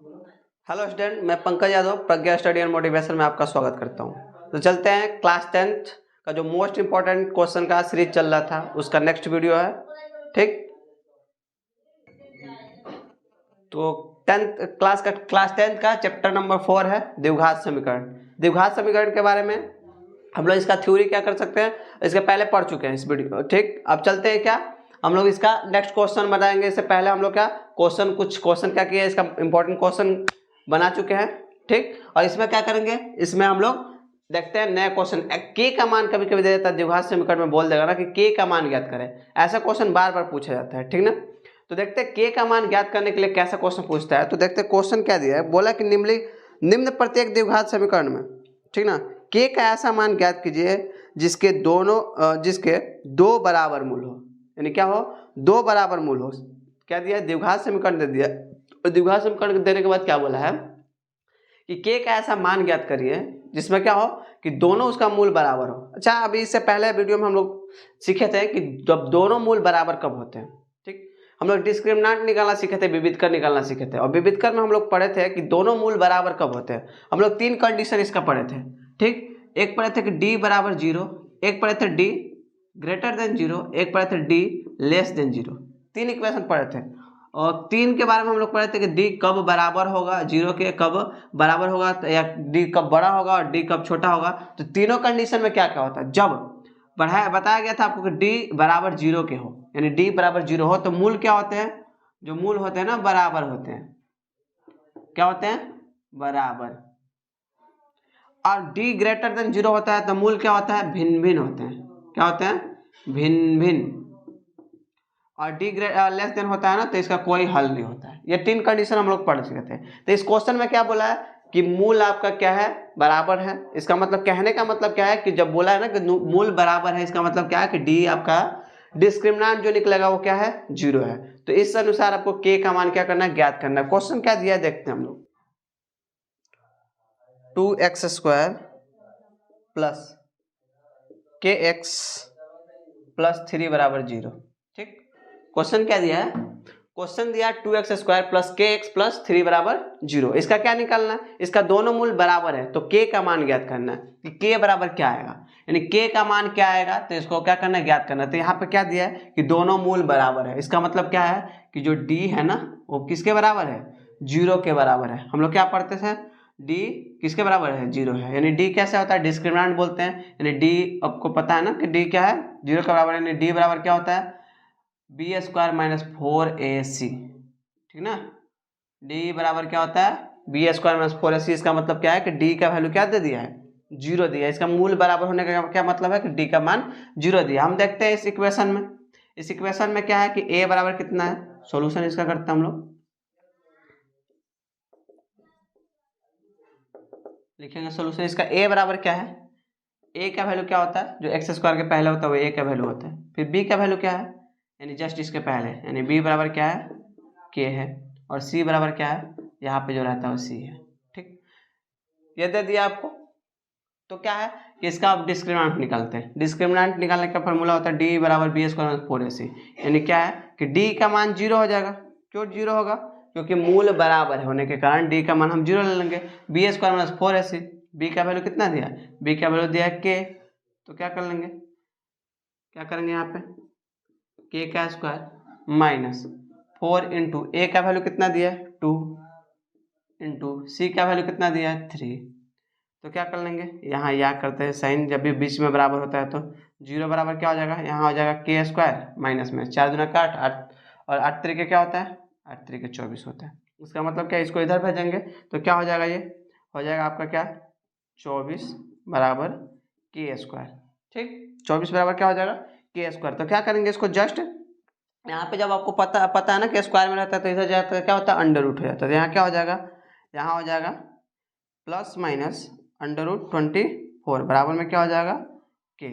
Hello student, मैं पंकज यादव प्रज्ञा study and motivation में आपका स्वागत करता हूं। तो चलते हैं, क्लास 10th का जो मोस्ट इंपॉर्टेंट क्वेश्चन का सीरीज चल रहा था उसका नेक्स्ट वीडियो है। ठीक, तो क्लास 10th का चैप्टर नंबर 4 है द्विघात समीकरण। द्विघात समीकरण के बारे में हम लोग इसका थ्योरी क्या कर सकते हैं, इसके पहले पढ़ चुके हैं इस वीडियो। ठीक, अब चलते हैं, क्या हम लोग इसका नेक्स्ट क्वेश्चन बनाएंगे। इससे पहले हम लोग क्या कुछ क्वेश्चन क्या किया, इसका इंपॉर्टेंट क्वेश्चन बना चुके हैं। ठीक, और इसमें क्या करेंगे, इसमें हम लोग देखते हैं नया क्वेश्चन। के का मान कभी कभी दे देता है द्विघात समीकरण में, बोल देगा ना कि के का मान ज्ञात करें। ऐसा क्वेश्चन बार बार पूछा जाता है, ठीक ना। तो देखते हैं के का मान ज्ञात करने के लिए कैसा क्वेश्चन पूछता है। तो देखते हैं क्वेश्चन क्या दिया है। बोला कि निम्न प्रत्येक द्विघात समीकरण में, ठीक ना, के का ऐसा मान ज्ञात कीजिए जिसके दो बराबर मूल हो। यानी क्या हो, दो बराबर मूल हो। क्या दिया है, द्विघात समीकरण दे दिया। और द्विघात समीकरण देने के बाद क्या बोला है कि के का ऐसा मान ज्ञात करिए जिसमें क्या हो कि दोनों उसका मूल बराबर हो। अच्छा, अभी इससे पहले वीडियो में हम लोग सीखे थे कि जब दोनों मूल बराबर कब होते हैं। ठीक, हम लोग डिस्क्रिमिनेंट निकालना सीखे थे, विविधकर निकालना सीखे थे। और विविधकर में हम लोग पढ़े थे कि दोनों मूल बराबर कब होते हैं। हम लोग 3 कंडीशन इसका पढ़े थे। ठीक, एक पढ़े थे कि डी बराबर 0, एक पढ़े थे डी ग्रेटर देन 0, एक पढ़े थे डी लेस देन 0। 3 इक्वेशन पढ़े थे। और 3 के बारे में हम लोग पढ़े थे कि डी कब बराबर होगा 0 के, कब बराबर होगा, या डी कब बड़ा होगा और डी कब छोटा होगा। तो तीनों कंडीशन में क्या क्या होता है, जब बताया गया था आपको कि डी बराबर 0 के हो, यानी डी बराबर 0 हो तो मूल क्या होते हैं, जो मूल होते हैं ना बराबर होते हैं। क्या होते हैं, बराबर। और डी ग्रेटर देन 0 होता है तो मूल क्या होता है, भिन्न भिन्न होते हैं। क्या होते हैं, भिन्न भिन्न। और डी लेस देन होता है ना तो इसका कोई हल नहीं होता है। ये 3 कंडीशन हम लोग पढ़ चुके थे। तो इस क्वेश्चन में क्या बोला है कि मूल आपका क्या है, बराबर है। इसका मतलब, कहने का मतलब क्या है कि जब बोला है ना कि मूल बराबर है, इसका मतलब क्या है कि डी आपका डिस्क्रिमिनेंट जो निकलेगा वो क्या है, 0 है। तो इस अनुसार आपको के का मान क्या करना है, ज्ञात करना है। क्वेश्चन क्या दिया है देखते हैं हम लोग। 2x² प्लस kx प्लस 3 बराबर 0। ठीक, क्वेश्चन क्या दिया है, क्वेश्चन दिया 2x² प्लस kx प्लस 3 बराबर 0। इसका क्या निकालना है, इसका दोनों मूल बराबर है तो k का मान ज्ञात करना है कि k बराबर क्या आएगा, यानी k का मान क्या आएगा तो इसको क्या करना है, ज्ञात करना है। तो यहाँ पे क्या दिया है कि दोनों मूल बराबर है। इसका मतलब क्या है कि जो d है ना वो किसके बराबर है, 0 के बराबर है। हम लोग क्या पढ़ते थे, d किसके बराबर है, 0 है। यानी d कैसे होता है, डिस्क्रिमिनेंट बोलते हैं। यानी d आपको पता है ना कि d क्या है, 0 के बराबर। यानी d बराबर क्या होता है, b² माइनस 4ac। ठीक ना, d बराबर क्या होता है, b² माइनस 4ac। इसका मतलब क्या है कि d का वैल्यू क्या दे दिया है, 0 दिया है। इसका मूल बराबर होने का क्या मतलब है कि d का मान 0 दिया। हम देखते हैं इस इक्वेशन में, इस इक्वेशन में क्या है कि a बराबर कितना है। सॉल्यूशन इसका करते हैं हम लोग, लिखेंगे सॉल्यूशन इसका। a बराबर क्या है, a का वैल्यू क्या होता है, जो x² के पहले होता है वो a का वैल्यू होता है। फिर b का वैल्यू क्या है, यानी जस्ट इसके पहले, यानी b बराबर क्या है, k है। और c बराबर क्या है, यहाँ पे जो रहता है वो c है। ठीक, ये दे दिया आपको। तो क्या है कि इसका आप डिस्क्रिमिनेंट निकालते हैं। डिस्क्रिमिनेंट निकालने का फॉर्मूला होता है d बराबर b² माइनस 4ac। यानी क्या है कि d का मान 0 हो जाएगा। क्यों 0 होगा, क्योंकि मूल बराबर होने के कारण d का मान हम 0 ले लेंगे। b² माइनस 4ac, b का वैल्यू कितना दिया, b का वैल्यू दिया है k। तो क्या कर लेंगे, क्या करेंगे यहाँ पे, k का स्क्वायर माइनस 4 इंटू ए का वैल्यू कितना दिया है 2 इंटू सी का वैल्यू कितना दिया है 3। तो क्या कर लेंगे, यहाँ या करते हैं साइन, जब भी बीच में बराबर होता है तो 0 बराबर क्या हो जाएगा, यहाँ हो जाएगा k² माइनस में 4 दूना का 8 और 8 तरीके क्या होता है, 8 तरीके 24 होता है। इसका मतलब क्या, इसको इधर भेजेंगे तो क्या हो जाएगा, ये हो जाएगा आपका क्या 24 बराबर k²। ठीक, 24 बराबर क्या हो जाएगा k²। तो क्या करेंगे इसको, जस्ट यहाँ पे जब आपको पता है ना कि स्क्वायर में रहता है तो इधर जाता है क्या होता है, अंडर रूट हो जाता है। तो यहाँ क्या हो जाएगा, यहाँ हो जाएगा प्लस माइनस √24 बराबर में क्या हो जाएगा k।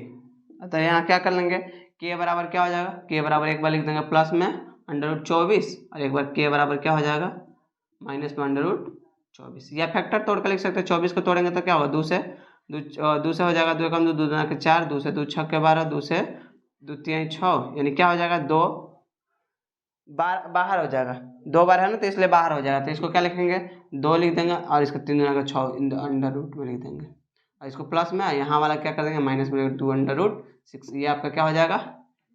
तो यहाँ क्या कर लेंगे, k बराबर क्या हो जाएगा, k बराबर एक बार लिख देंगे प्लस में √24 और एक बार k बराबर क्या हो जाएगा माइनस में √24। या फैक्टर तोड़ कर लिख सकते हैं। 24 को तोड़ेंगे तो क्या होगा, 2 से हो जाएगा, 2 कम 2 दूना के 4, 2 से 2 6 के 12, 2 से 2 3 6, यानी क्या हो जाएगा 2 बाहर हो जाएगा, 2 बार है ना, तो इसलिए बाहर हो जाएगा। तो इसको क्या लिखेंगे, 2 लिख देंगे और इसका 3 गुना 6 अंडर रूट में लिख देंगे और इसको प्लस में, यहाँ वाला क्या कर देंगे माइनस में 2 अंडर रूट 6। ये आपका क्या हो जाएगा,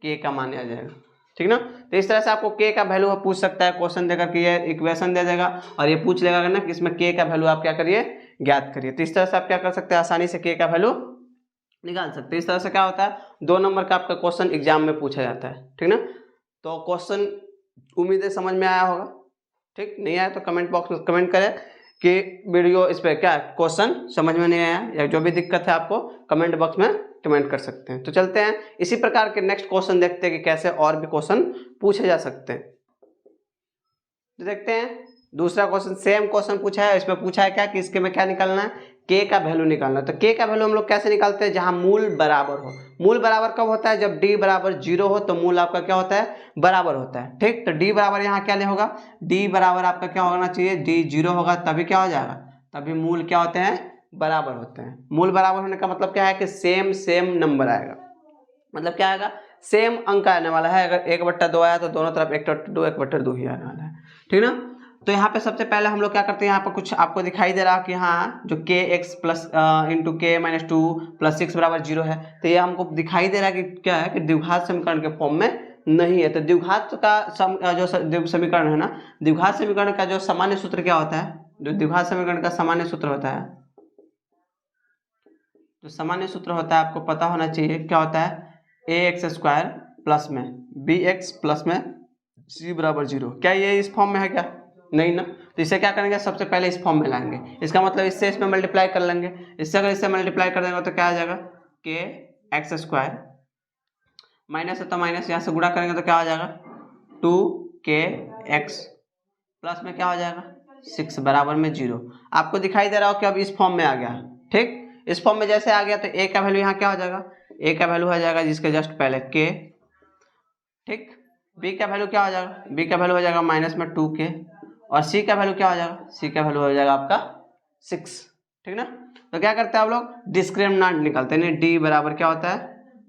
के का मान आ जाएगा, ठीक ना। तो इस तरह से आपको के का वैल्यू पूछ सकता है क्वेश्चन देकर कि ये इक्वेशन दे देगा और ये पूछ लेगा ना कि इसमें के का वैल्यू आप क्या करिए, ज्ञात करिए। तो इस तरह से आप क्या कर सकते हैं, आसानी से के का वैल्यू निकाल सकते हैं। इस तरह से क्या होता है, 2 नंबर का आपका क्वेश्चन एग्जाम में पूछा जाता है, ठीक ना। तो क्वेश्चन उम्मीद है समझ में आया होगा, ठीक। नहीं आया तो कमेंट बॉक्स में कमेंट करें कि वीडियो इस पर क्या क्वेश्चन समझ में नहीं आया, या जो भी दिक्कत है आपको कमेंट बॉक्स में कमेंट कर सकते हैं। तो चलते हैं इसी प्रकार के नेक्स्ट क्वेश्चन देखते हैं कि कैसे और भी क्वेश्चन पूछे जा सकते हैं। तो देखते हैं दूसरा क्वेश्चन, सेम क्वेश्चन पूछा है, इसमें पूछा है क्या कि इसके में क्या निकालना है, के का वैल्यू निकालना है। तो के का वैल्यू हम लोग कैसे निकालते हैं, जहां मूल बराबर हो। मूल बराबर कब होता है, जब d बराबर 0 हो तो मूल आपका क्या होता है, बराबर होता है, ठीक। तो d बराबर यहाँ क्या ले होगा, d बराबर आपका क्या होना चाहिए, d 0 होगा तभी क्या हो जाएगा, तभी मूल क्या होते हैं, बराबर होते हैं। मूल बराबर होने का मतलब क्या है कि सेम नंबर आएगा, मतलब क्या आएगा, सेम अंक आने वाला है। अगर 1/2 आया तो दोनों तरफ 1/2 1/2 ही आने वाला है, ठीक ना। तो यहाँ पे सबसे पहले हम लोग क्या करते हैं, यहाँ पर कुछ आपको दिखाई दे रहा है कि हाँ जो के एक्स प्लस इंटू के माइनस 2 प्लस 6 बराबर 0 है। तो ये हमको दिखाई दे रहा है कि क्या है कि द्विघात समीकरण के फॉर्म में नहीं है। तो द्विघात का जो समीकरण है ना, द्विघात समीकरण का जो सामान्य सूत्र क्या होता है, जो द्विघात समीकरण का सामान्य सूत्र होता है, जो सामान्य सूत्र होता है आपको पता होना चाहिए, क्या होता है, ax² प्लस में bx प्लस में c बराबर 0। क्या ये इस फॉर्म में है क्या, नहीं ना। तो इसे क्या करेंगे, सबसे पहले इस फॉर्म में लाएंगे। इसका मतलब इससे इसमें मल्टीप्लाई कर लेंगे, इससे अगर इससे मल्टीप्लाई कर देंगे तो क्या आ जाएगा, kx² माइनस है तो माइनस, यहाँ से गुणा करेंगे तो क्या हो जाएगा 2kx प्लस में क्या हो जाएगा 6 बराबर में 0। आपको दिखाई दे रहा हो कि अब इस फॉर्म में आ गया, ठीक। इस फॉर्म में जैसे आ गया तो a का वैल्यू यहाँ क्या हो जाएगा, a का वैल्यू हो जाएगा जिसके जस्ट पहले k, ठीक। b का वैल्यू क्या हो जाएगा, b का वैल्यू हो जाएगा माइनस में 2k और c का वैल्यू क्या हो जाएगा, c का वैल्यू हो जाएगा आपका 6, ठीक ना। तो क्या करते हैं आप लोग, डिस्क्रिमिनेंट निकालते हैं। d बराबर क्या होता है,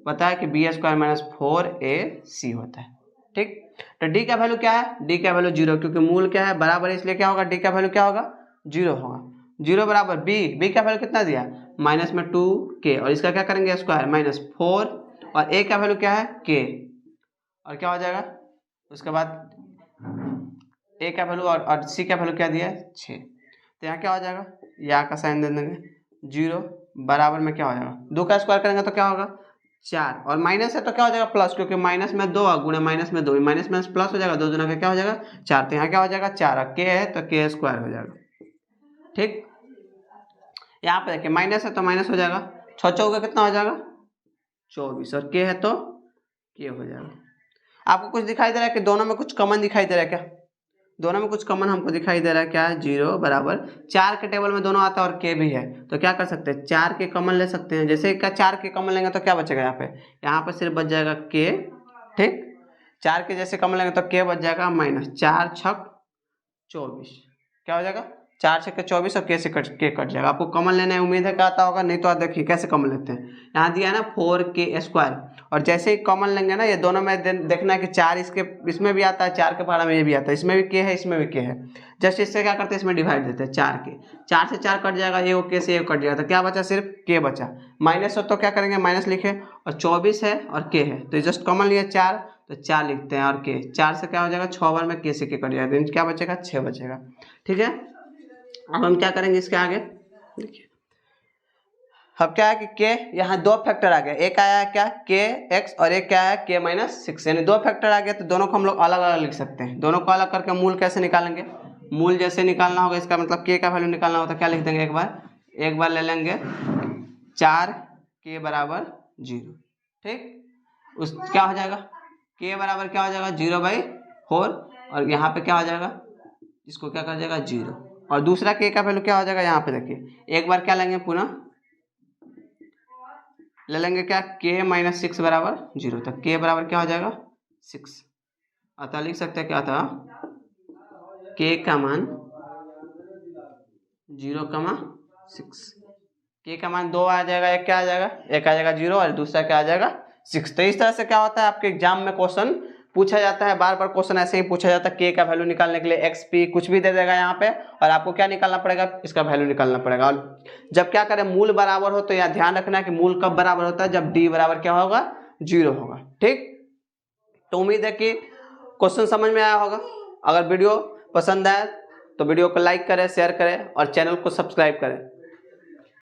पता है कि b² माइनस 4ac होता है, ठीक। तो d का वैल्यू क्या है, d का वैल्यू 0, क्योंकि मूल क्या है, बराबर है, इसलिए क्या होगा, d का वैल्यू क्या होगा, 0 होगा। 0 बराबर b का वैल्यू कितना दिया, माइनस में 2k और इसका क्या करेंगे स्क्वायर माइनस 4 और a का वैल्यू क्या है k और क्या हो जाएगा, उसके बाद a का वैल्यू और c का वैल्यू क्या दिया है 6। तो यहाँ क्या हो जाएगा, यहाँ का साइन दे देंगे 0 बराबर में क्या हो जाएगा, 2 का स्क्वायर करेंगे तो क्या होगा 4 और माइनस है तो क्या हो जाएगा प्लस, क्योंकि माइनस में 2 गुणे माइनस में 2, माइनस में प्लस हो जाएगा, 2 दूना का क्या हो जाएगा 4। तो यहाँ क्या हो जाएगा 4 k है तो k² हो जाएगा, ठीक। यहाँ पे देखिए माइनस है तो माइनस हो जाएगा, 6 चौका कितना हो जाएगा 24 और k है तो k हो जाएगा। आपको कुछ दिखाई दे रहा है कि दोनों में कुछ कॉमन दिखाई दे रहा है क्या, दोनों में कुछ कॉमन हमको दिखाई दे रहा है, क्या है 0 बराबर 4 के टेबल में दोनों आता है और k भी है। तो क्या कर सकते हैं 4 के कॉमन ले सकते हैं, जैसे क्या 4 के कॉमन लेंगे तो क्या बचेगा, यहाँ पे सिर्फ बच जाएगा k, ठीक। 4 के जैसे कॉमन लेंगे तो k बच जाएगा माइनस 4 छक 24, क्या हो जाएगा 4 छक्के 24 और k से k कट जाएगा। आपको कॉमन लेने उम्मीद है कि आता होगा, नहीं तो आप देखिए कैसे कॉमन लेते हैं। यहाँ दिया है ना 4k² और जैसे ही कॉमन लेंगे ना, ये दोनों में देखना है कि 4 इसमें भी आता है, 4 के पहाड़ा में ये भी आता है, इसमें भी k है इसमें भी k है। जस्ट इससे क्या करते हैं, इसमें डिवाइड देते हैं 4 से 4 कट जाएगा, ये k से ये कट जाएगा, तो क्या बचा सिर्फ k बचा। माइनस हो तो क्या करेंगे माइनस लिखे और 24 है और k है तो जस्ट कॉमन लिया 4 तो 4 लिखते हैं और k 4 से क्या हो जाएगा 6 बार में k से k कट जाएगा, तो क्या बचेगा 6 बचेगा, ठीक है। अब हम क्या करेंगे इसके आगे, देखिए अब क्या है कि k यहाँ 2 फैक्टर आ गया, एक आया है क्या kx और एक क्या है k माइनस 6, यानी 2 फैक्टर आ गया। तो दोनों को हम लोग अलग अलग लिख सकते हैं। दोनों को अलग करके मूल कैसे निकालेंगे, मूल जैसे निकालना होगा, इसका मतलब k का वैल्यू निकालना होता है, क्या लिख देंगे एक बार ले लेंगे 4k बराबर 0, ठीक। उस क्या हो जाएगा k बराबर क्या हो जाएगा 0/4 और यहाँ पे क्या हो जाएगा, इसको क्या कर जाएगा 0 और दूसरा k का वैल्यू क्या हो जाएगा, यहाँ पे देखिए एक बार क्या लेंगे पुनः ले लेंगे क्या k माइनस 6 बराबर 0, तो k बराबर क्या हो जाएगा 6। अतः लिख सकते हैं क्या था k का मान 0,6, k का मान 2 आ जाएगा, एक क्या आ जाएगा, एक आ जाएगा 0 और दूसरा क्या आ जाएगा 6। तो इस तरह से क्या होता है आपके एग्जाम में क्वेश्चन पूछा जाता है, बार बार क्वेश्चन ऐसे ही पूछा जाता है, के का वैल्यू निकालने के लिए एक्स पी कुछ भी दे देगा यहाँ पे, और आपको क्या निकालना पड़ेगा, इसका वैल्यू निकालना पड़ेगा। और जब क्या करें, मूल बराबर हो तो यहाँ ध्यान रखना है कि मूल कब बराबर होता है, जब डी बराबर क्या होगा, 0 होगा। ठीक, तो उम्मीद है कि क्वेश्चन समझ में आया होगा। अगर वीडियो पसंद आए तो वीडियो को लाइक करें, शेयर करें और चैनल को सब्सक्राइब करें।